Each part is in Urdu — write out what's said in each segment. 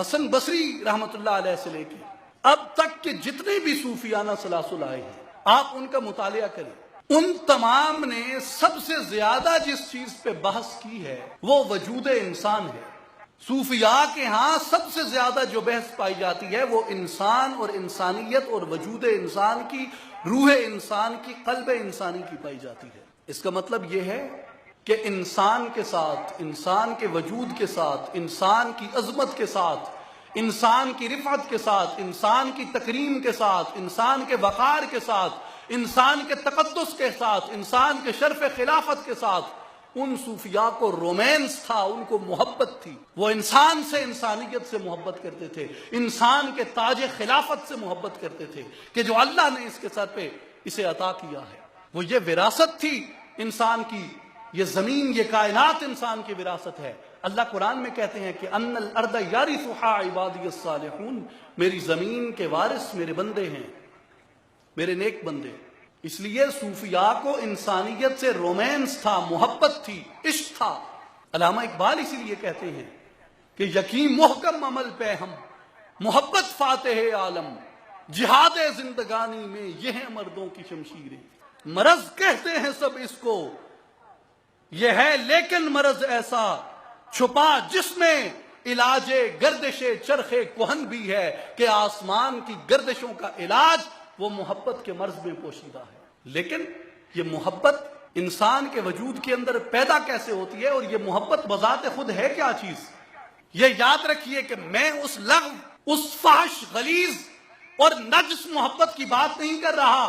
حسن بصری رحمت اللہ علیہ سے لے کے اب تک کے جتنے بھی صوفیانہ سلاسل آئے ہیں، آپ ان کا مطالعہ کریں، ان تمام نے سب سے زیادہ جس چیز پہ بحث کی ہے وہ وجود انسان ہے۔ صوفیاء کے ہاں سب سے زیادہ جو بحث پائی جاتی ہے وہ انسان اور انسانیت اور وجود انسان کی، روح انسان کی، قلب انسانی کی پائی جاتی ہے۔ اس کا مطلب یہ ہے کہ انسان کے ساتھ، انسان کے وجود کے ساتھ، انسان کی عظمت کے ساتھ، انسان کی رفعت کے ساتھ، انسان کی تکریم کے ساتھ، انسان کے وقار کے ساتھ، انسان کے تقدس کے ساتھ، انسان کے شرف خلافت کے ساتھ ان صوفیاء کو رومانس تھا، ان کو محبت تھی۔ وہ انسان سے، انسانیت سے محبت کرتے تھے، انسان کے تاج خلافت سے محبت کرتے تھے کہ جو اللہ نے اس کے سر پہ اسے عطا کیا ہے۔ وہ یہ وراثت تھی انسان کی، یہ زمین، یہ کائنات انسان کی وراثت ہے۔ اللہ قرآن میں کہتے ہیں کہ ان الارض یرثها عبادی الصالحون، میری زمین کے وارث میرے بندے ہیں، میرے نیک بندے۔ اس لیے صوفیاء کو انسانیت سے رومانس تھا، محبت تھی، عشق تھا۔ علامہ اقبال اسی لیے کہتے ہیں کہ یقین محکم عمل پہ ہم، محبت فاتح عالم، جہاد زندگانی میں یہ ہیں مردوں کی شمشیریں۔ مرض کہتے ہیں سب اس کو، یہ ہے لیکن مرض ایسا چھپا جس میں علاج گردش چرخ کہن بھی ہے کہ آسمان کی گردشوں کا علاج وہ محبت کے مرض میں پوشیدہ ہے۔ لیکن یہ محبت انسان کے وجود کے اندر پیدا کیسے ہوتی ہے، اور یہ محبت بذات خود ہے کیا چیز؟ یہ یاد رکھیے کہ میں اس لغو، اس فحش، غلیظ اور نجس محبت کی بات نہیں کر رہا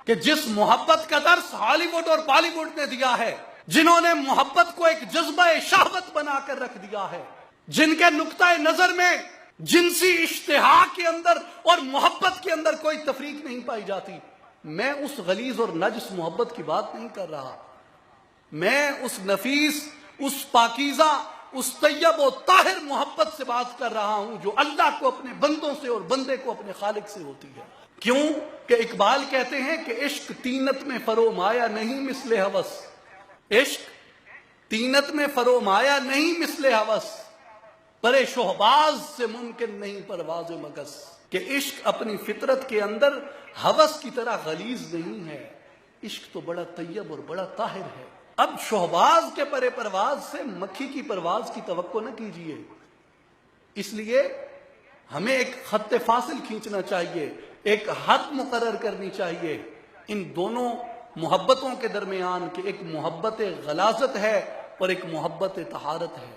کہ جس محبت کا درس ہالی ووڈ اور بالی ووڈ نے دیا ہے، جنہوں نے محبت کو ایک جذبہ شہوت بنا کر رکھ دیا ہے، جن کے نقطہ نظر میں جنسی اشتہا کے اندر اور محبت کے اندر کوئی تفریق نہیں پائی جاتی۔ میں اس غلیظ اور نجس محبت کی بات نہیں کر رہا، میں اس نفیس، اس پاکیزہ، اس طیب و طاہر محبت سے بات کر رہا ہوں جو اللہ کو اپنے بندوں سے اور بندے کو اپنے خالق سے ہوتی ہے۔ کیوں کہ اقبال کہتے ہیں کہ عشق تینت میں فرومایا نہیں مثل ہوس، عشق تینت میں فرومایا نہیں مثل ہوس، پر شہباز سے ممکن نہیں پرواز مگس، کہ عشق اپنی فطرت کے اندر ہوس کی طرح غلیظ نہیں ہے، عشق تو بڑا طیب اور بڑا طاہر ہے۔ اب شہباز کے پرے پرواز سے مکھی کی پرواز کی توقع نہ کیجیے۔ اس لیے ہمیں ایک خط فاصل کھینچنا چاہیے، ایک حد مقرر کرنی چاہیے ان دونوں محبتوں کے درمیان کہ ایک محبت غلاظت ہے اور ایک محبت طہارت ہے۔